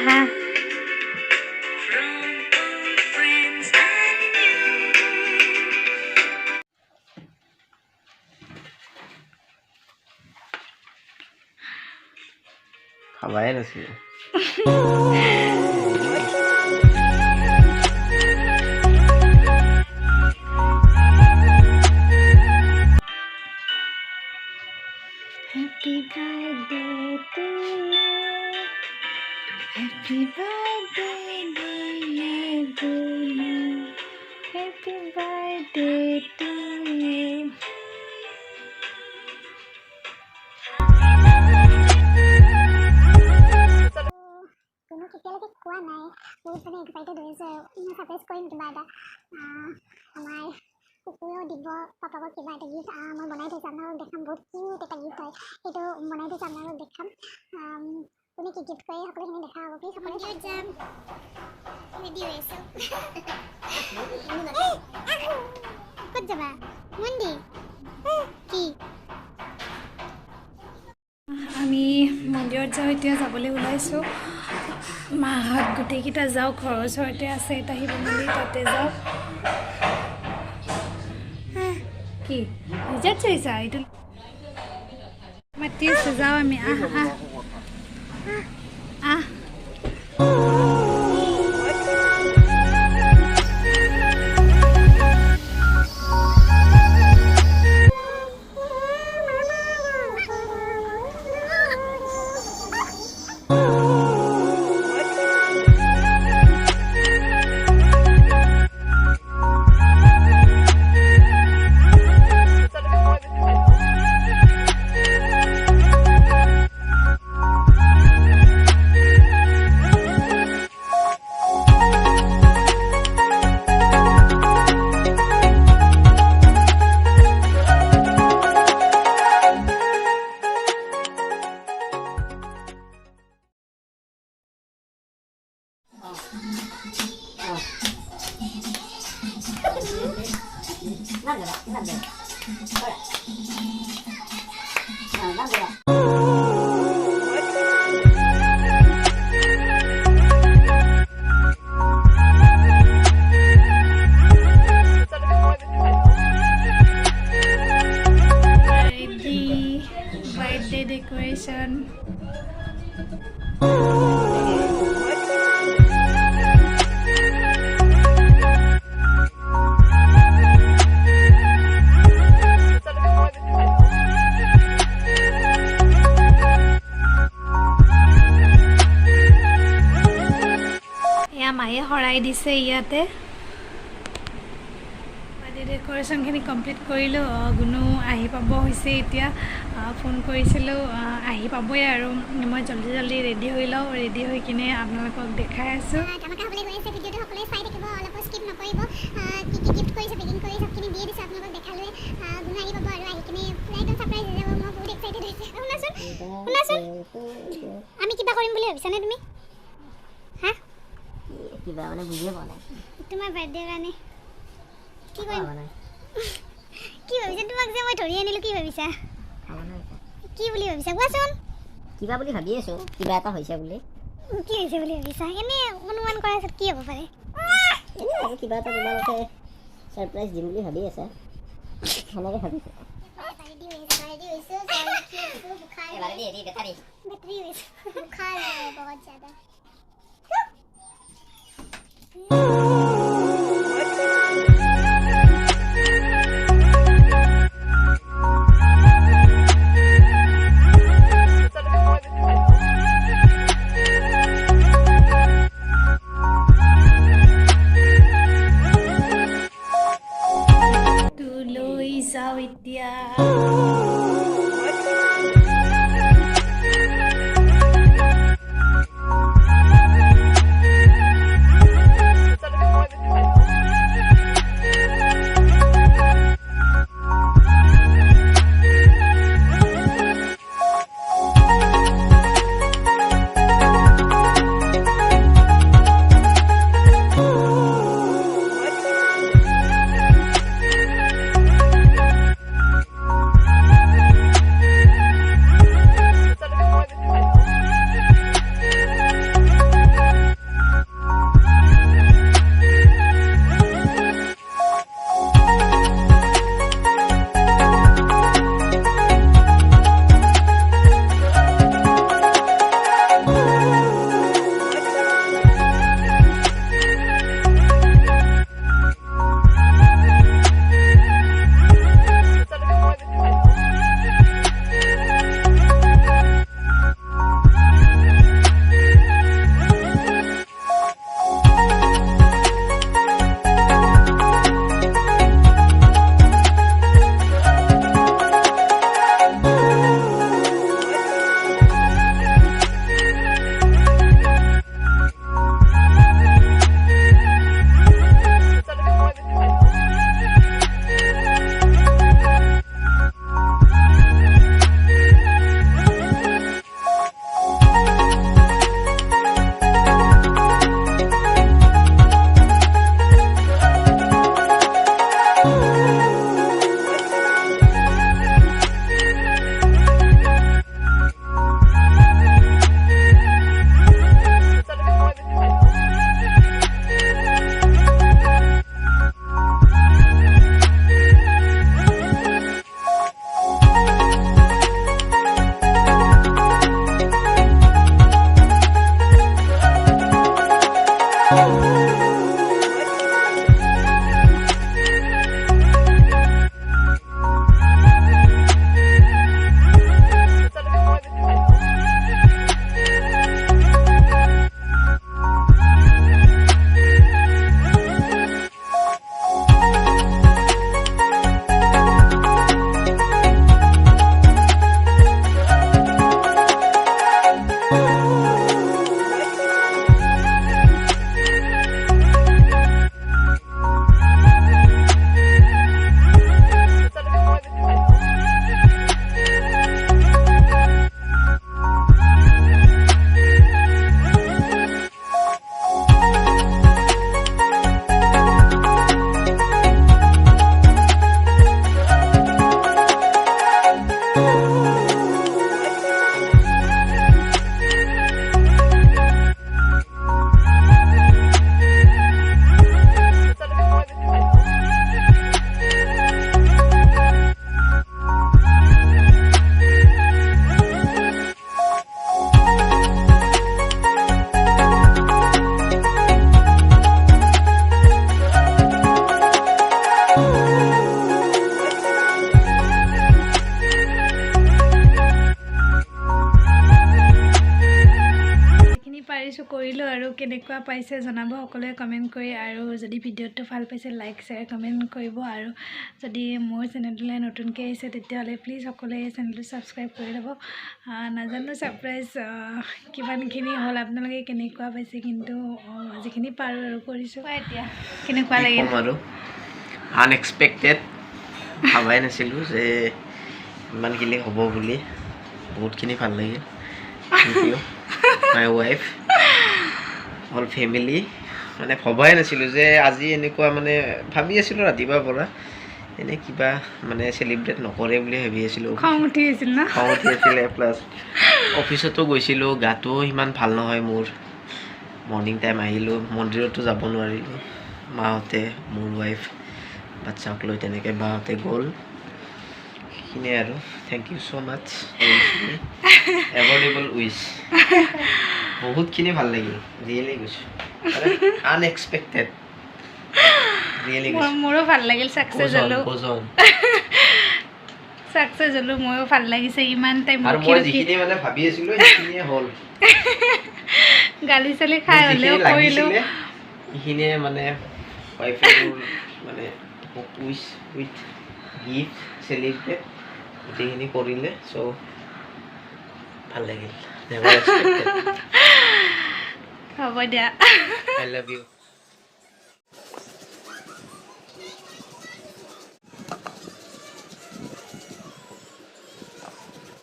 আহা খাবাই নাছিল Happy birthday to you. Happy birthday dear to you. Happy birthday to you. কোনো কেতিয়ালৈকে কোৱা নাই বহুত মানে এক্সাইটেড হৈছে মই ছাৰপ্ৰাইজ কৰিম কিবা এটা আমাৰ কুকুৰেও দিব পাপাকক কিবা এটা গিফ্ট মই বনাই থৈছোঁ আপোনালোকক দেখাম বহুত কিউট এটা গিফ্ট হয় সেইটো বনাই থৈছোঁ আপোনালোকক দেখাম কোনে কি গিফ্ট কৰে সকলোখিনি দেখা হ'ব প্লিজ সকলোৱে যাম ৰেডি হৈ আছোঁ ক'ত যাবা মন্দিৰ কি আমি মন্দিৰত যাওঁ এতিয়া যাবলৈ ওলাইছোঁ মাহঁত গোটেইকেইটা যাওঁ ঘৰৰ ওচৰতে আছে এটা শিৱ মন্দিৰ তাতে যাওঁ কি ৰিজাৰ্ট চাইছা এইটো মাতি আছে যাওঁ আমি আহ আহ আহ birthday decoration মায়ে হৰাই দিছে ইয়াতে ডেকৰেশ্যনখিনি কমপ্লিট কৰিলোঁ গুণু আহি পাব হৈছে এতিয়া ফোন কৰিছিলোঁ আহি পাবই আৰু মই জল্দি জল্দি ৰেডি হৈ লওঁ ৰেডি হৈ কিনে আপোনালোকক দেখাই আছোঁ ভিডিঅ'টো সকলোৱে চাই থাকিব অলপ স্কিপ নকৰিব কি কি গিফ্ট কৰিছে পেকিং কৰি সবখিনি দিয়ে দিছোঁ আপোনালোকক দেখালোৱে গুণু আহি পাব আৰু আহি কিনে একদম ছাৰপ্ৰাইজ হৈ যাব মই বহুত এক্সাইটেড হৈছে শুনাচোন আমি কিবা কৰিম বুলি ভাবিছানে তুমি হা কিবা মানে বুজিয়ে পোৱা নাই তোমাৰ বাৰ্থডেৰ কাৰণে কি কৰিম কি ভাবিছা তোমাক যে মই ধৰি আনিলোঁ কি ভাবিছা কি বুলি ভাবিছা কোৱাচোন কিবা বুলি ভাবি আছোঁ কিবা এটা হৈছে বুলি কি হৈছে বুলি ভাবিছা এনেই অনুমান কৰাচোন কি হ'ব পাৰে এনেই আৰু কিবা এটা তোমালোকে ছাৰপ্ৰাইজ দিম বুলি ভাবি আছা সেনেকৈ ভাবিছোঁ এতিয়া পাৰিছোঁ কৰিলোঁ আৰু কেনেকুৱা পাইছে জনাব সকলোৱে কমেণ্ট কৰি আৰু যদি ভিডিঅ'টো ভাল পাইছে লাইক শ্বেয়াৰ কমেণ্ট কৰিব আৰু যদি মোৰ চেনেলটোলৈ নতুনকৈ আহিছে তেতিয়াহ'লে প্লিজ সকলোৱে এই চেনেলটো ছাবস্ক্ৰাইব কৰি ল'ব নাজানো ছাৰপ্ৰাইজ কিমানখিনি হ'ল আপোনালোকে কেনেকুৱা পাইছে কিন্তু যিখিনি পাৰোঁ আৰু কৰিছোঁ এতিয়া কেনেকুৱা লাগিল আৰু আনএক্সপেক্টেড ভাবাই নাছিলোঁ যে ইমানখিনি হ'ব বুলি বহুতখিনি ভাল লাগিল thank you my wife all family মানে ভবাই নাছিলোঁ যে আজি এনেকুৱা মানে ভাবি আছিলোঁ ৰাতিপুৱাৰ পৰা এনে কিবা মানে চেলিব্ৰেট নকৰে বুলি ভাবি আছিলোঁ খং উঠি আছিল ন খং উঠি আছিলে প্লাছ অফিচতো গৈছিলোঁ গাটো সিমান ভাল নহয় মোৰ মৰ্ণিং টাইম আহিলোঁ মন্দিৰতো যাব নোৱাৰিলোঁ মাহঁতে মোৰ ৱাইফ বাচ্চাক লৈ তেনেকৈ বাহঁতে গ'ল সেইখিনিয়ে আৰু থেংক ইউ ছ' মাছ এভৰ্ডেবল উইচ বহুতখিনি ভাল লাগিল ৰিয়েলি গৈছোঁ আনএক্সপেক্টেড ৰিয়েলি গৈছোঁ মোৰো ভাল লাগিল ছাকচেছ হ'লোঁ ছাকচেছ হ'লোঁ ময়ো ভাল লাগিছে ইমান টাইম আৰু মই যিখিনি মানে ভাবি আছিলোঁ সেইখিনিয়ে হ'ল গালি চালি খাই হ'লেও কৰিলোঁ সেইখিনিয়ে মানে ৱাইফে মানে উইচ উইথ গিফ্ট চেলিব্ৰেট গোটেইখিনি কৰিলে চ' ভাল লাগিল নেভাৰ এক্সপেক্টেড হ'ব দিয়া আই লাভ ইউ